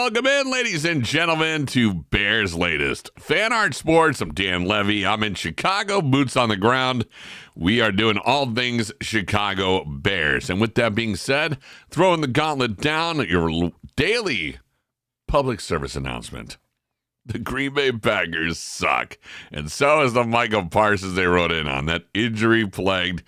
Welcome in, ladies and gentlemen, to Bears Latest Fan Art Sports. I'm Dan Levy. I'm in Chicago, boots on the ground. We are doing all things Chicago Bears. And with that being said, throwing the gauntlet down, your daily public service announcement. The Green Bay Packers suck. And so is the Michael Parsons they wrote in on. That injury-plagued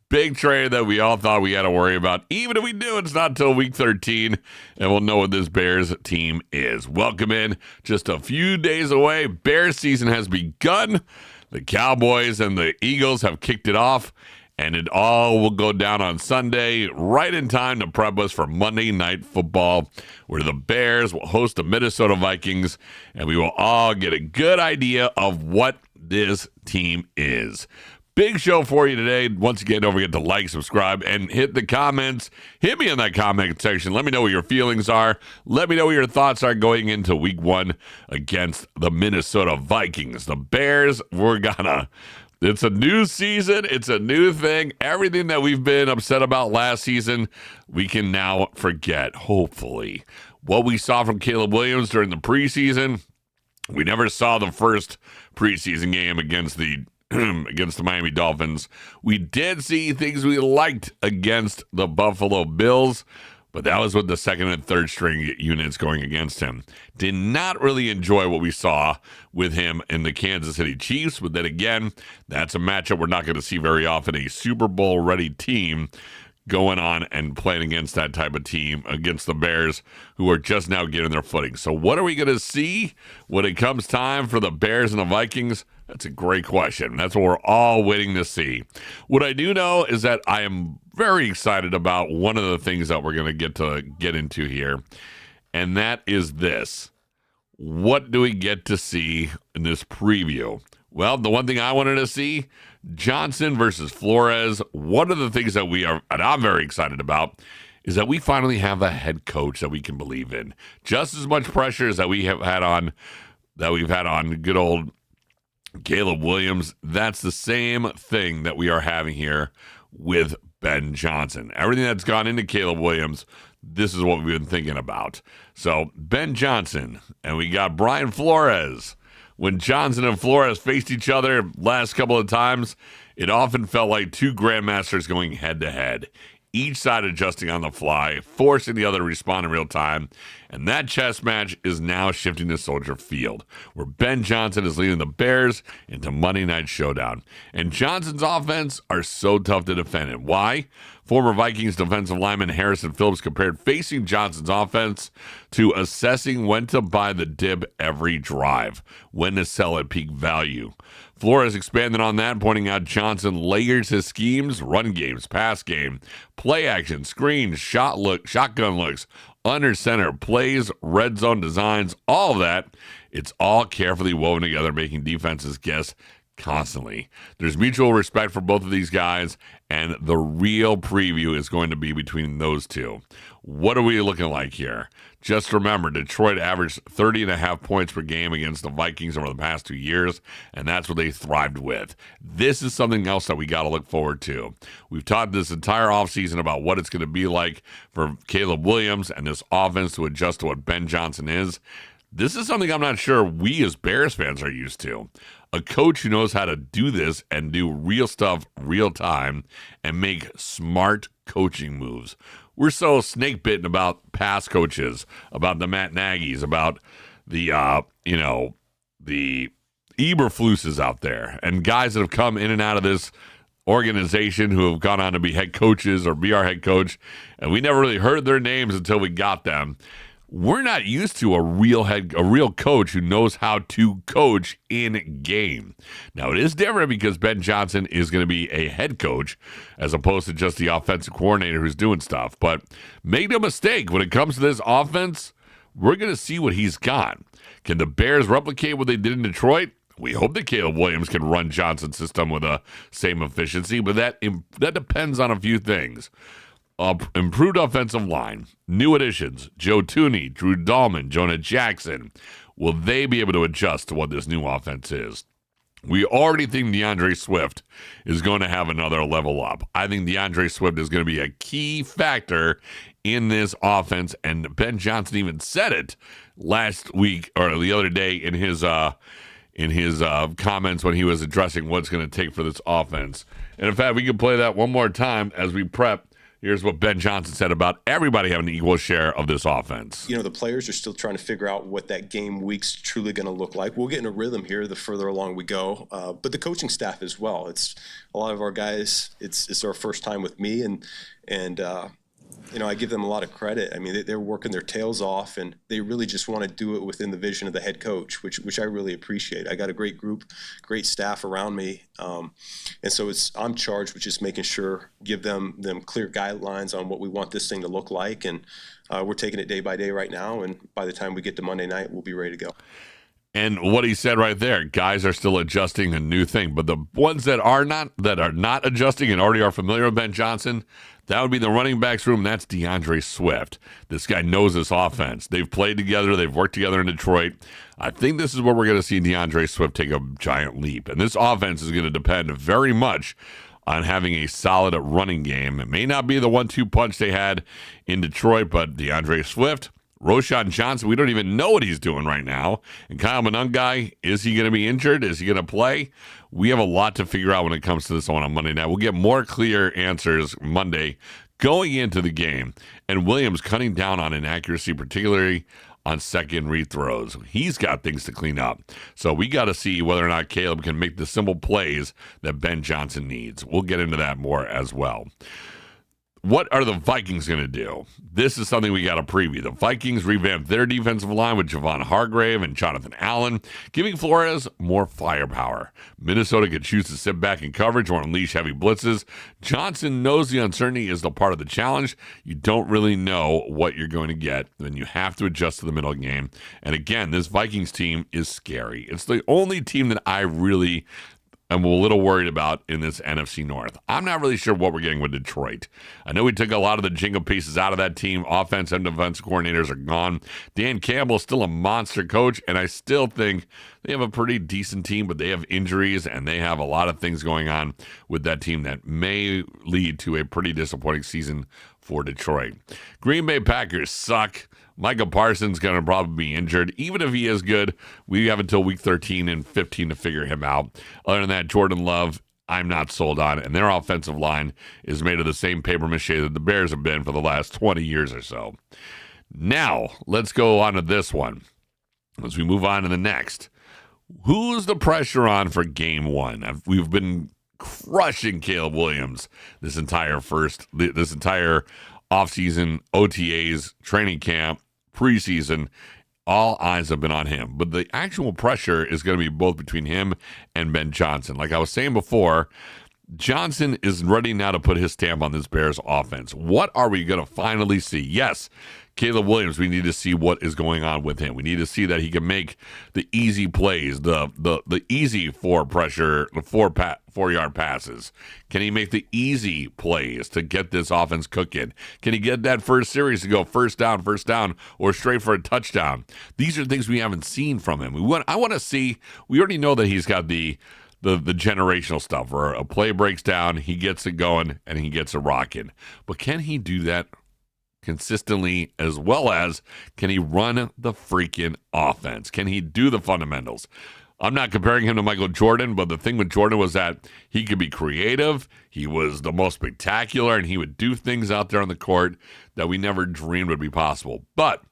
big trade that we all thought we had to worry about. Even if we do, it's not until week 13, and we'll know what this Bears team is. Welcome in. Just a few days away. Bears season has begun. The Cowboys and the Eagles have kicked it off, and it all will go down on Sunday, right in time to prep us for Monday Night Football, where the Bears will host the Minnesota Vikings, and we will all get a good idea of what this team is. Big show for you today. Once again, don't forget to like, subscribe, and hit the comments. Hit me in that comment section. Let me know what your feelings are. Let me know what your thoughts are going into week 1 against the Minnesota Vikings. The Bears, it's a new season. It's a new thing. Everything that we've been upset about last season, we can now forget, hopefully. What we saw from Caleb Williams during the preseason, we never saw the first preseason game against the Miami Dolphins. We did see things we liked against the Buffalo Bills, but that was with the second and third string units going against him. Did not really enjoy what we saw with him in the Kansas City Chiefs, but then again, that's a matchup we're not going to see very often. A Super Bowl ready team going on and playing against that type of team, against the Bears, who are just now getting their footing. So what are we going to see when it comes time for the Bears and the Vikings? That's a great question. That's what we're all waiting to see. What I do know is that I am very excited about one of the things that we're going to get into here, and that is this. What do we get to see in this preview? Well, the one thing I wanted to see, Johnson versus Flores. One of the things that I'm very excited about is that we finally have a head coach that we can believe in. Just as much pressure as we've had on good old Caleb Williams. That's the same thing that we are having here with Ben Johnson. Everything that's gone into Caleb Williams, this is what we've been thinking about. So Ben Johnson, and we got Brian Flores. When Johnson and Flores faced each other last couple of times, it often felt like two grandmasters going head-to-head, each side adjusting on the fly, forcing the other to respond in real time. And that chess match is now shifting to Soldier Field, where Ben Johnson is leading the Bears into Monday Night Showdown. And Johnson's offense are so tough to defend. And why? Former Vikings defensive lineman Harrison Phillips compared facing Johnson's offense to assessing when to buy the dip every drive, when to sell at peak value. Flores expanded on that, pointing out Johnson layers his schemes, run games, pass game, play action, screens, shotgun looks, under center plays, red zone designs, all of that. It's all carefully woven together, making defenses guess constantly. There's mutual respect for both of these guys, and the real preview is going to be between those two. What are we looking like here? Just remember, Detroit averaged 30.5 points per game against the Vikings over the past 2 years, and that's what they thrived with. This is something else that we got to look forward to. We've talked this entire offseason about what it's going to be like for Caleb Williams and this offense to adjust to what Ben Johnson is. This is something I'm not sure we as Bears fans are used to. A coach who knows how to do this and do real stuff real time and make smart coaching moves. We're so snake bitten about past coaches, about the Matt Nagy's, about the Eberfluses out there, and guys that have come in and out of this organization who have gone on to be head coaches or be our head coach, and we never really heard their names until we got them. We're not used to a real coach who knows how to coach in game. Now, it is different because Ben Johnson is going to be a head coach as opposed to just the offensive coordinator who's doing stuff. But make no mistake, when it comes to this offense, we're going to see what he's got. Can the Bears replicate what they did in Detroit? We hope that Caleb Williams can run Johnson's system with the same efficiency, but that depends on a few things. Improved offensive line, new additions, Joe Thuney, Drew Dahlman, Jonah Jackson. Will they be able to adjust to what this new offense is? We already think DeAndre Swift is going to have another level up. I think DeAndre Swift is going to be a key factor in this offense, and Ben Johnson even said it last week or the other day in his comments when he was addressing what's going to take for this offense. And in fact, we can play that one more time as we prep. Here's what Ben Johnson said about everybody having an equal share of this offense. The players are still trying to figure out what that game week's truly going to look like. We'll get in a rhythm here the further along we go, but the coaching staff as well. It's a lot of our guys. It's our first time with me, and I give them a lot of credit. I mean, they're working their tails off, and they really just want to do it within the vision of the head coach, which I really appreciate. I got a great group, great staff around me, and so I'm charged with just making sure, give them clear guidelines on what we want this thing to look like, and we're taking it day by day right now, and by the time we get to Monday night, we'll be ready to go. And what he said right there, guys are still adjusting a new thing, but the ones that are not adjusting and already are familiar with Ben Johnson, that would be the running backs room. That's DeAndre Swift. This guy knows this offense. They've played together. They've worked together in Detroit. I think this is where we're going to see DeAndre Swift take a giant leap. And this offense is going to depend very much on having a solid running game. It may not be the 1-2 punch they had in Detroit, but DeAndre Swift, Roschon Johnson, we don't even know what he's doing right now. And Kyle Monangai, is he going to be injured? Is he going to play? We have a lot to figure out when it comes to this one on Monday night. We'll get more clear answers Monday going into the game. And Williams cutting down on inaccuracy, particularly on second read throws. He's got things to clean up. So we got to see whether or not Caleb can make the simple plays that Ben Johnson needs. We'll get into that more as well. What are the Vikings going to do? This is something we got to preview. The Vikings revamped their defensive line with Javon Hargrave and Jonathan Allen, giving Flores more firepower. Minnesota could choose to sit back in coverage or unleash heavy blitzes. Johnson knows the uncertainty is the part of the challenge. You don't really know what you're going to get. Then you have to adjust to the middle game. And again, this Vikings team is scary. It's the only team that I really I'm a little worried about in this NFC North. I'm not really sure what we're getting with Detroit. I know we took a lot of the jingle pieces out of that team. Offense and defense coordinators are gone. Dan Campbell is still a monster coach, and I still think they have a pretty decent team, but they have injuries, and they have a lot of things going on with that team that may lead to a pretty disappointing season for Detroit. Green Bay Packers suck. Micah Parsons going to probably be injured. Even if he is good, we have until week 13 and 15 to figure him out. Other than that, Jordan Love, I'm not sold on. And their offensive line is made of the same paper mache that the Bears have been for the last 20 years or so. Now, let's go on to this one as we move on to the next. Who's the pressure on for game one? We've been crushing Caleb Williams this entire offseason, OTAs, training camp, preseason. All eyes have been on him. But the actual pressure is going to be both between him and Ben Johnson. Like I was saying before, Johnson is ready now to put his stamp on this Bears offense. What are we going to finally see? Yes, Caleb Williams, we need to see what is going on with him. We need to see that he can make the easy plays, the easy four-yard passes. Can he make the easy plays to get this offense cooking? Can he get that first series to go first down, or straight for a touchdown? These are things we haven't seen from him. I want to see. We already know that he's got the generational stuff where a play breaks down, he gets it going, and he gets it rocking. But can he do that consistently, as well as can he run the freaking offense? Can he do the fundamentals? I'm not comparing him to Michael Jordan, but the thing with Jordan was that he could be creative, he was the most spectacular, and he would do things out there on the court that we never dreamed would be possible. But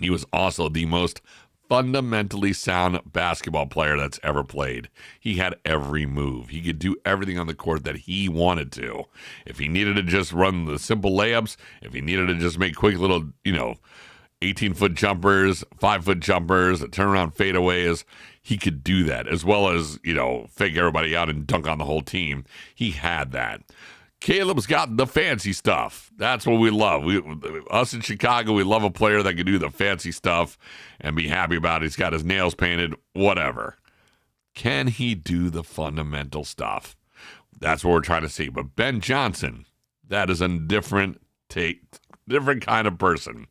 he was also the most fundamentally sound basketball player that's ever played. He had every move. He could do everything on the court that he wanted to. If he needed to just run the simple layups, if he needed to just make quick little, 18-foot jumpers, 5-foot jumpers, turnaround fadeaways, he could do that, as well as, fake everybody out and dunk on the whole team. He had that. Caleb's got the fancy stuff. That's what we love. Us in Chicago, we love a player that can do the fancy stuff and be happy about it. He's got his nails painted, whatever. Can he do the fundamental stuff? That's what we're trying to see. But Ben Johnson, that is a different kind of person.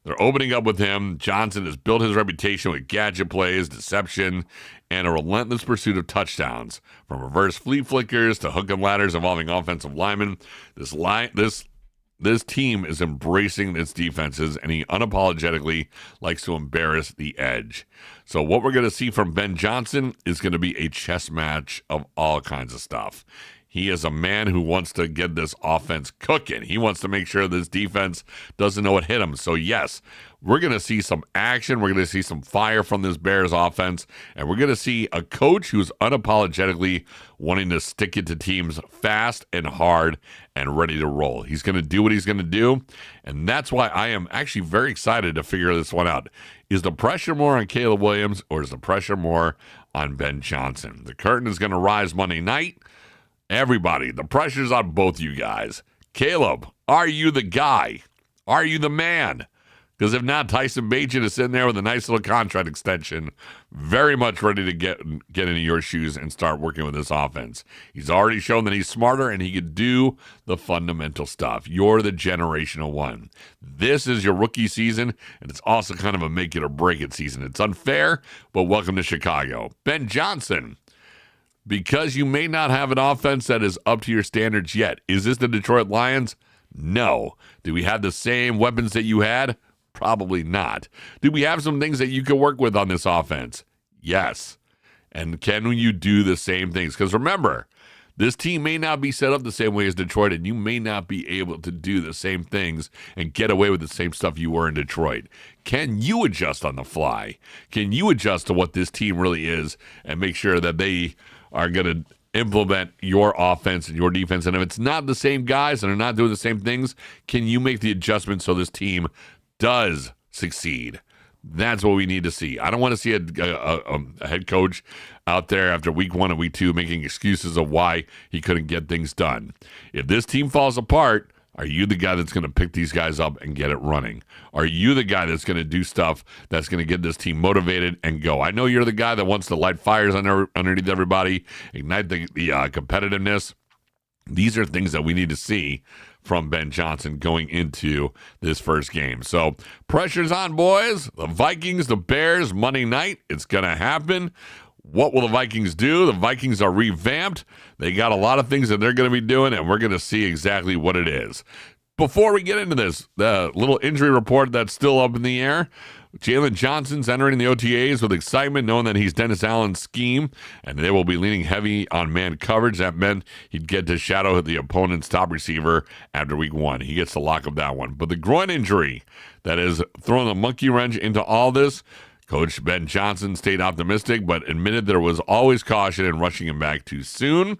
They're opening up with him. Johnson has built his reputation with gadget plays, deception, and a relentless pursuit of touchdowns. From reverse flea flickers to hook and ladders involving offensive linemen, this team is embracing its defenses, and he unapologetically likes to embarrass the edge. So what we're going to see from Ben Johnson is going to be a chess match of all kinds of stuff. He is a man who wants to get this offense cooking. He wants to make sure this defense doesn't know what hit him. So, yes, we're going to see some action. We're going to see some fire from this Bears offense. And we're going to see a coach who's unapologetically wanting to stick it to teams fast and hard and ready to roll. He's going to do what he's going to do. And that's why I am actually very excited to figure this one out. Is the pressure more on Caleb Williams, or is the pressure more on Ben Johnson? The curtain is going to rise Monday night. Everybody, the pressure's on both you guys. Caleb, are you the guy? Are you the man? Because if not, Tyson Bagent is sitting there with a nice little contract extension, very much ready to get into your shoes and start working with this offense. He's already shown that he's smarter and he can do the fundamental stuff. You're the generational one. This is your rookie season, and it's also kind of a make it or break it season. It's unfair, but welcome to Chicago. Ben Johnson. Because you may not have an offense that is up to your standards yet. Is this the Detroit Lions? No. Do we have the same weapons that you had? Probably not. Do we have some things that you can work with on this offense? Yes. And can you do the same things? Because remember, this team may not be set up the same way as Detroit, and you may not be able to do the same things and get away with the same stuff you were in Detroit. Can you adjust on the fly? Can you adjust to what this team really is and make sure that they are going to implement your offense and your defense? And if it's not the same guys and they're not doing the same things, can you make the adjustment so this team does succeed? That's what we need to see. I don't want to see a head coach out there after week 1 and week 2 making excuses of why he couldn't get things done. If this team falls apart, are you the guy that's going to pick these guys up and get it running? Are you the guy that's going to do stuff that's going to get this team motivated and go? I know you're the guy that wants to light fires underneath everybody, ignite the competitiveness. These are things that we need to see from Ben Johnson going into this first game. So pressure's on, boys. The Vikings, the Bears, Monday night. It's going to happen. What will the Vikings do? The Vikings are revamped. They got a lot of things that they're going to be doing, and we're going to see exactly what it is. Before we get into this, the little injury report that's still up in the air, Jalen Johnson's entering the OTAs with excitement, knowing that he's Dennis Allen's scheme, and they will be leaning heavy on man coverage. That meant he'd get to shadow the opponent's top receiver after week 1. He gets to lock up that one. But the groin injury that is throwing a monkey wrench into all this, Coach Ben Johnson stayed optimistic, but admitted there was always caution in rushing him back too soon.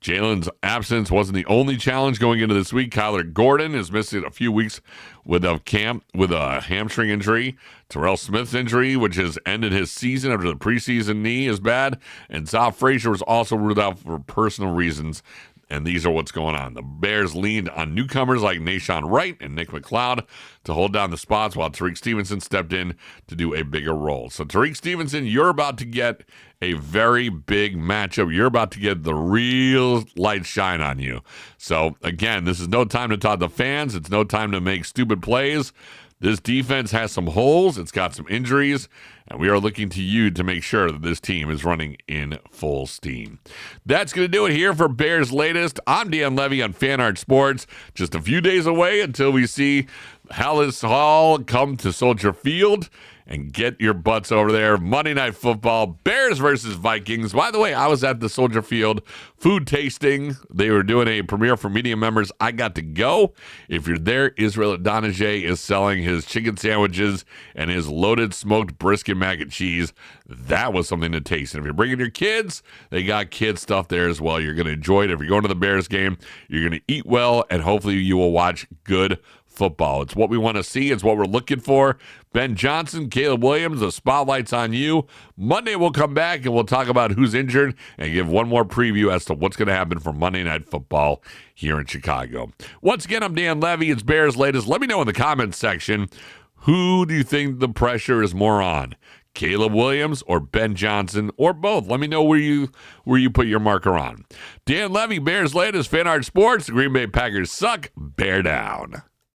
Jalen's absence wasn't the only challenge going into this week. Kyler Gordon is missing a few weeks with a camp with a hamstring injury. Terrell Smith's injury, which has ended his season after the preseason knee, is bad. And Zal Frazier was also ruled out for personal reasons. And these are what's going on. The Bears leaned on newcomers like Nashawn Wright and Nick McLeod to hold down the spots, while Tariq Stevenson stepped in to do a bigger role. So Tariq Stevenson, you're about to get a very big matchup. You're about to get the real light shine on you. So again, this is no time to talk to fans. It's no time to make stupid plays. This defense has some holes. It's got some injuries, and we are looking to you to make sure that this team is running in full steam. That's going to do it here for Bears Latest. I'm Dan Levy on Fan Art Sports. Just a few days away until we see Hallis Hall come to Soldier Field and get your butts over there. Monday Night Football, Bears versus Vikings. By the way, I was at the Soldier Field food tasting. They were doing a premiere for media members. I got to go. If you're there, Israel Adonijah is selling his chicken sandwiches and his loaded smoked brisket mac and cheese. That was something to taste. And if you're bringing your kids, they got kid stuff there as well. You're going to enjoy it. If you're going to the Bears game, you're going to eat well, and hopefully you will watch good football. It's what we want to see. It's what we're looking for. Ben Johnson, Caleb Williams, the spotlight's on you. Monday we'll come back and we'll talk about who's injured and give one more preview as to what's going to happen for Monday Night Football here in Chicago. Once again, I'm Dan Levy. It's Bears Latest. Let me know in the comments section, who do you think the pressure is more on? Caleb Williams or Ben Johnson, or both? Let me know where you put your marker on. Dan Levy, Bears Latest, Fan Art Sports. The Green Bay Packers suck. Bear down.